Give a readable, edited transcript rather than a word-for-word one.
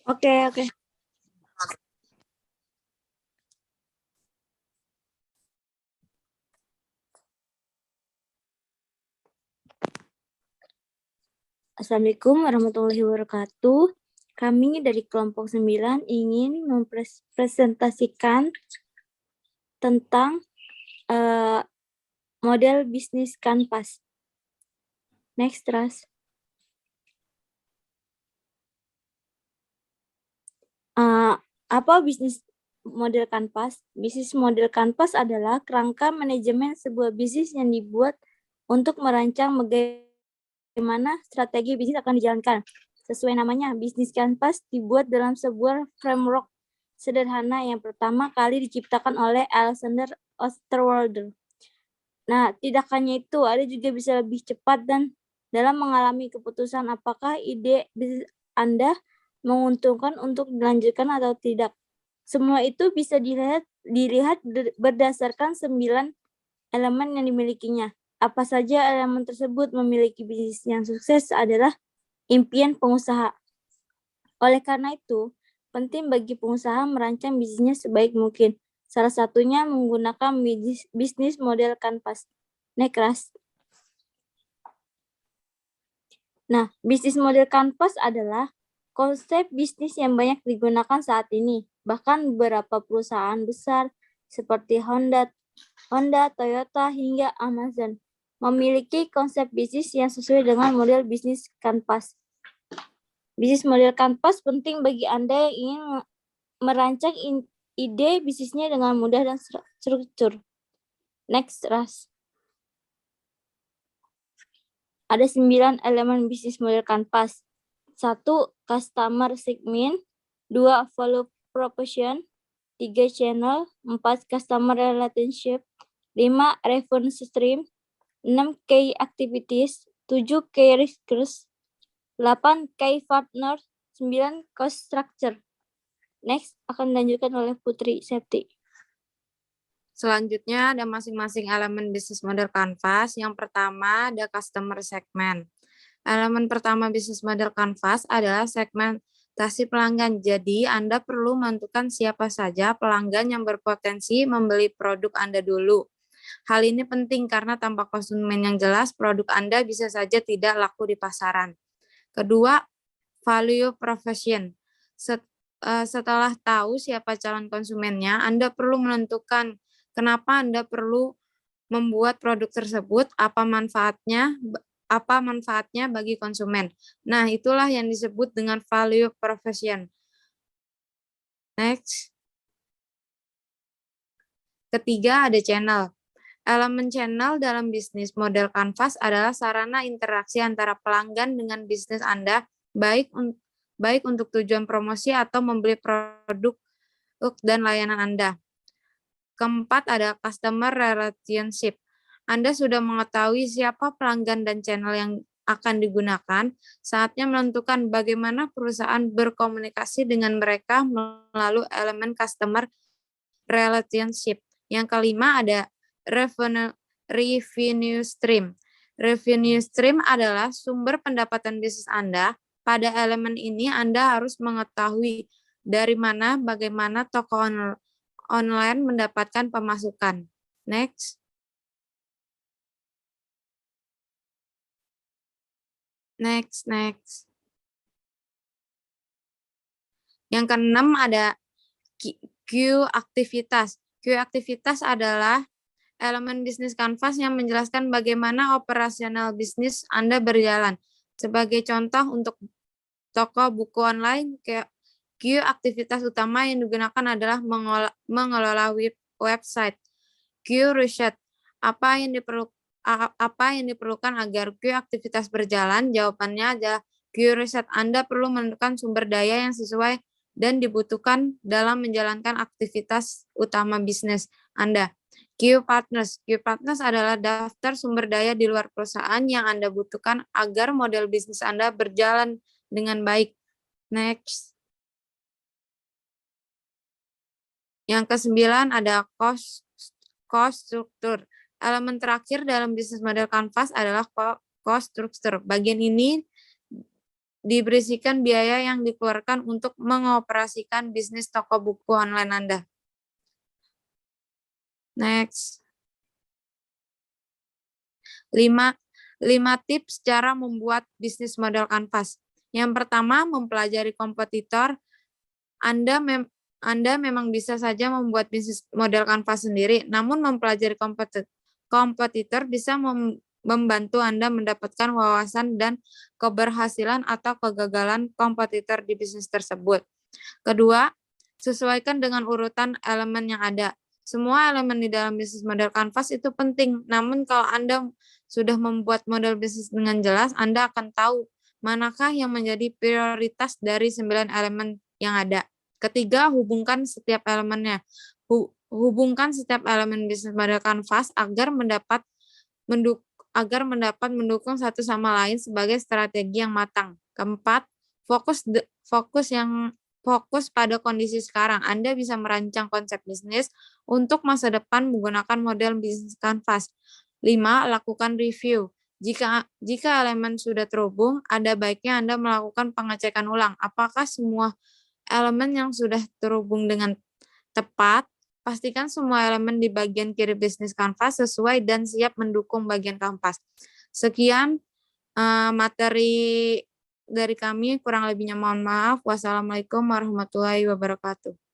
Oke, oke. Assalamualaikum warahmatullahi wabarakatuh. Kami dari kelompok 9 ingin mempresentasikan tentang model bisnis Canvas. Next, Ras. Apa bisnis model Canvas? Bisnis model Canvas adalah kerangka manajemen sebuah bisnis yang dibuat untuk merancang bagaimana strategi bisnis akan dijalankan. Sesuai namanya, bisnis Canvas dibuat dalam sebuah framework sederhana yang pertama kali diciptakan oleh Alexander Osterwalder. Nah, tidak hanya itu, ada juga bisa lebih cepat dan dalam mengalami keputusan apakah ide bisnis Anda menguntungkan untuk dilanjutkan atau tidak. Semua itu bisa dilihat berdasarkan 9 elemen yang dimilikinya. Apa saja elemen tersebut memiliki bisnis yang sukses adalah impian pengusaha. Oleh karena itu, penting bagi pengusaha merancang bisnisnya sebaik mungkin. Salah satunya menggunakan bisnis model Canvas. Next, Ras. Nah, bisnis model Canvas adalah konsep bisnis yang banyak digunakan saat ini. Bahkan beberapa perusahaan besar seperti Honda, Toyota, hingga Amazon memiliki konsep bisnis yang sesuai dengan model bisnis Canvas. Bisnis model Canvas penting bagi Anda yang ingin merancang ide bisnisnya dengan mudah dan struktur. Next, Ras. Ada 9 elemen bisnis model Canvas. 1. Customer segment. 2. Value proposition. 3. Channel. 4. Customer relationship. 5. Revenue stream. 6. Key activities. 7. Key risks. 8. Key partner. 9. Cost structure. Next, akan dilanjutkan oleh Putri Septi. Selanjutnya ada masing-masing elemen bisnis model Canvas. Yang pertama ada customer segment. Elemen pertama bisnis model Canvas adalah segmentasi pelanggan. Jadi Anda perlu menentukan siapa saja pelanggan yang berpotensi membeli produk Anda dulu. Hal ini penting karena tanpa konsumen yang jelas, produk Anda bisa saja tidak laku di pasaran. Kedua, value proposition. Setelah tahu siapa calon konsumennya, Anda perlu menentukan kenapa Anda perlu membuat produk tersebut, apa manfaatnya bagi konsumen. Nah, itulah yang disebut dengan value proposition. Next. Ketiga, ada channel. Elemen channel dalam bisnis model Canvas adalah sarana interaksi antara pelanggan dengan bisnis Anda, baik untuk tujuan promosi atau membeli produk dan layanan Anda. Keempat, ada customer relationship. Anda sudah mengetahui siapa pelanggan dan channel yang akan digunakan, saatnya menentukan bagaimana perusahaan berkomunikasi dengan mereka melalui elemen customer relationship. Yang kelima, ada revenue stream. Revenue stream adalah sumber pendapatan bisnis Anda. Pada elemen ini Anda harus mengetahui dari mana, bagaimana toko online mendapatkan pemasukan. Next. Next. Yang keenam ada Q aktivitas. Q aktivitas adalah elemen bisnis Canvas yang menjelaskan bagaimana operasional bisnis Anda berjalan. Sebagai contoh untuk toko buku online, Q aktivitas utama yang digunakan adalah mengelola website. Q research, apa yang diperlukan agar Q aktivitas berjalan? Jawabannya adalah Q research. Anda perlu menentukan sumber daya yang sesuai dan dibutuhkan dalam menjalankan aktivitas utama bisnis Anda. Q partners. Q partners adalah daftar sumber daya di luar perusahaan yang Anda butuhkan agar model bisnis Anda berjalan dengan baik. Next. Yang ke-9 ada cost structure. Elemen terakhir dalam bisnis model Canvas adalah cost structure. Bagian ini diberisikan biaya yang dikeluarkan untuk mengoperasikan bisnis toko buku online Anda. Next. 5 tips cara membuat bisnis model kanvas. Yang pertama, mempelajari kompetitor. Anda memang bisa saja membuat bisnis model kanvas sendiri, namun mempelajari kompetitor bisa membantu Anda mendapatkan wawasan dan keberhasilan atau kegagalan kompetitor di bisnis tersebut. Kedua, sesuaikan dengan urutan elemen yang ada. Semua elemen di dalam bisnis model kanvas itu penting, namun kalau Anda sudah membuat model bisnis dengan jelas, Anda akan tahu manakah yang menjadi prioritas dari 9 elemen yang ada. Ketiga, hubungkan setiap elemennya. Hubungkan setiap elemen bisnis model kanvas agar mendapat mendukung satu sama lain sebagai strategi yang matang. Keempat, fokus pada kondisi sekarang. Anda bisa merancang konsep bisnis untuk masa depan menggunakan model bisnis kanvas. 5. Lakukan review. Jika elemen sudah terhubung, ada baiknya Anda melakukan pengecekan ulang. Apakah semua elemen yang sudah terhubung dengan tepat? Pastikan semua elemen di bagian kiri bisnis kanvas sesuai dan siap mendukung bagian kanvas. Sekian materi dari kami, kurang lebihnya mohon maaf. Wassalamualaikum warahmatullahi wabarakatuh.